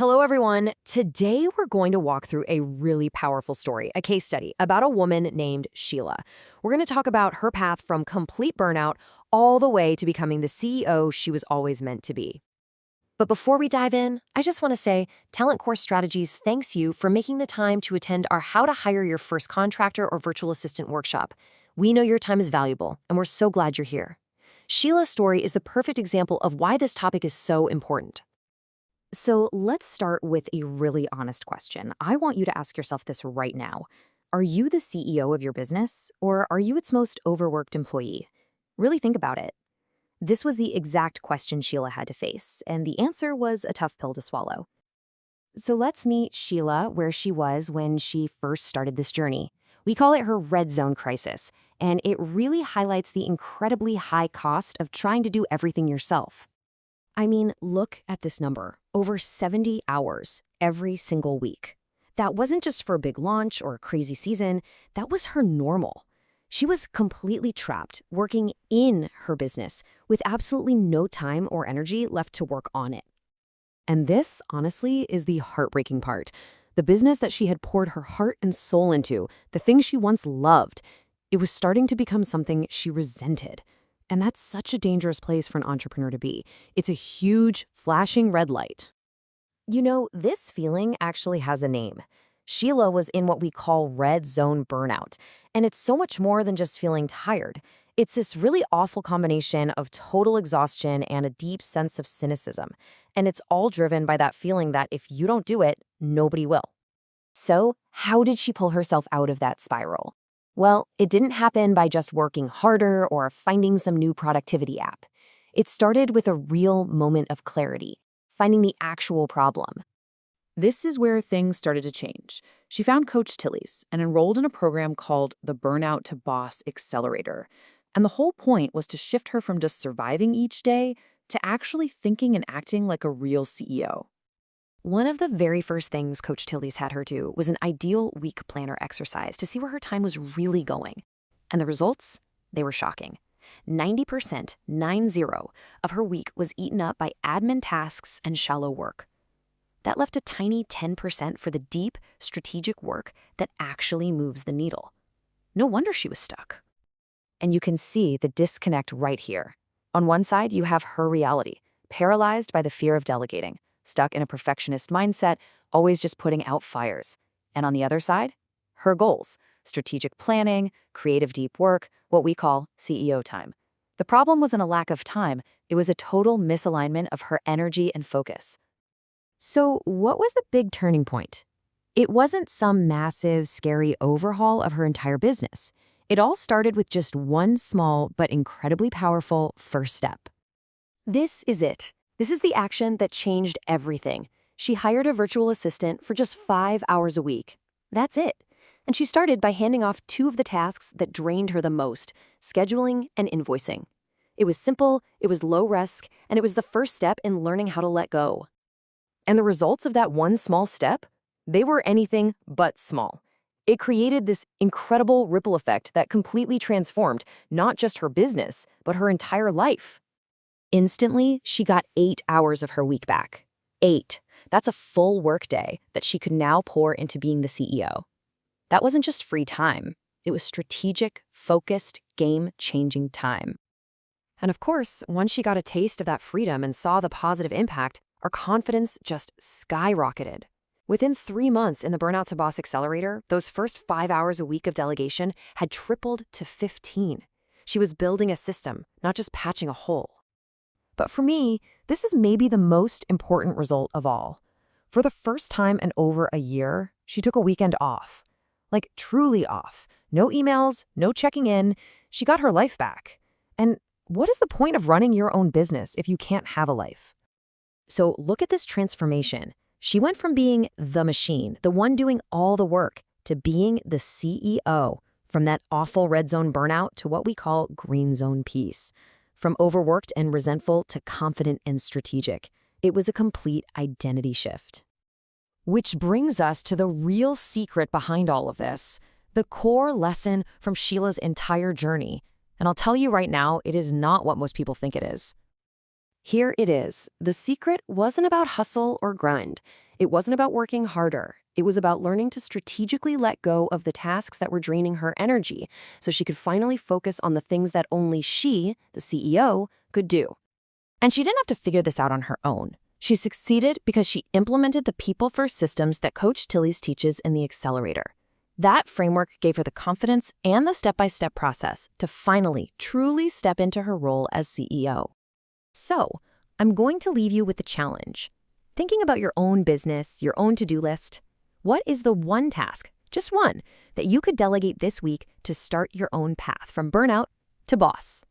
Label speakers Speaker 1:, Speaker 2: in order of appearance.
Speaker 1: Hello, everyone. Today, we're going to walk through a really powerful story, a case study about a woman named Sheila. We're going to talk about her path from complete burnout all the way to becoming the CEO she was always meant to be. But before we dive in, I just want to say Talent Course Strategies thanks you for making the time to attend our How to Hire Your First Contractor or Virtual Assistant workshop. We know your time is valuable, and we're so glad you're here. Sheila's story is the perfect example of why this topic is so important. So let's start with a really honest question. I want you to ask yourself this right now. Are you the CEO of your business, or are you its most overworked employee? Really think about it. This was the exact question Sheila had to face, and the answer was a tough pill to swallow. So let's meet Sheila where she was when she first started this journey. We call it her red zone crisis, and it really highlights the incredibly high cost of trying to do everything yourself. I mean, look at this number. Over 70 hours every single week. That wasn't just for a big launch or a crazy season. That was her normal. She was completely trapped, working in her business with absolutely no time or energy left to work on it. And this, honestly, is the heartbreaking part. The business that she had poured her heart and soul into, the thing she once loved, it was starting to become something she resented. And that's such a dangerous place for an entrepreneur to be. It's a huge, flashing red light. You know, this feeling actually has a name. Sheila was in what we call red zone burnout. And it's so much more than just feeling tired. It's this really awful combination of total exhaustion and a deep sense of cynicism. And it's all driven by that feeling that if you don't do it, nobody will. So, how did she pull herself out of that spiral? Well, it didn't happen by just working harder or finding some new productivity app. It started with a real moment of clarity, finding the actual problem.
Speaker 2: This is where things started to change. She found Coach Tilly's and enrolled in a program called the Burnout to Boss Accelerator. And the whole point was to shift her from just surviving each day to actually thinking and acting like a real CEO.
Speaker 1: One of the very first things Coach Tilly's had her do was an ideal week planner exercise to see where her time was really going. And the results? They were shocking. 90%, 90, of her week was eaten up by admin tasks and shallow work. That left a tiny 10% for the deep, strategic work that actually moves the needle. No wonder she was stuck. And you can see the disconnect right here. On one side, you have her reality, paralyzed by the fear of delegating, stuck in a perfectionist mindset, always just putting out fires. And on the other side, her goals, strategic planning, creative deep work, what we call CEO time. The problem wasn't a lack of time, it was a total misalignment of her energy and focus. So what was the big turning point? It wasn't some massive, scary overhaul of her entire business. It all started with just one small but incredibly powerful first step. This is it. This is the action that changed everything. She hired a virtual assistant for just 5 hours a week. That's it. And she started by handing off two of the tasks that drained her the most, scheduling and invoicing. It was simple, it was low risk, and it was the first step in learning how to let go. And the results of that one small step? They were anything but small. It created this incredible ripple effect that completely transformed not just her business, but her entire life. Instantly, she got 8 hours of her week back. 8. That's a full workday that she could now pour into being the CEO. That wasn't just free time. It was strategic, focused, game-changing time. And of course, once she got a taste of that freedom and saw the positive impact, her confidence just skyrocketed. Within 3 months in the Burnout to Boss Accelerator, those first 5 hours a week of delegation had tripled to 15. She was building a system, not just patching a hole. But for me, this is maybe the most important result of all. For the first time in over a year, she took a weekend off. Like, truly off. No emails, no checking in. She got her life back. And what is the point of running your own business if you can't have a life? So look at this transformation. She went from being the machine, the one doing all the work, to being the CEO, from that awful red zone burnout to what we call green zone peace. From overworked and resentful to confident and strategic. It was a complete identity shift. Which brings us to the real secret behind all of this, the core lesson from Sheila's entire journey. And I'll tell you right now, it is not what most people think it is. Here it is. The secret wasn't about hustle or grind. It wasn't about working harder. It was about learning to strategically let go of the tasks that were draining her energy so she could finally focus on the things that only she, the CEO, could do. And she didn't have to figure this out on her own. She succeeded because she implemented the people-first systems that Coach Tilly's teaches in the accelerator. That framework gave her the confidence and the step-by-step process to finally, truly step into her role as CEO. So, I'm going to leave you with a challenge. Thinking about your own business, your own to-do list, what is the one task, just one, that you could delegate this week to start your own path from burnout to boss?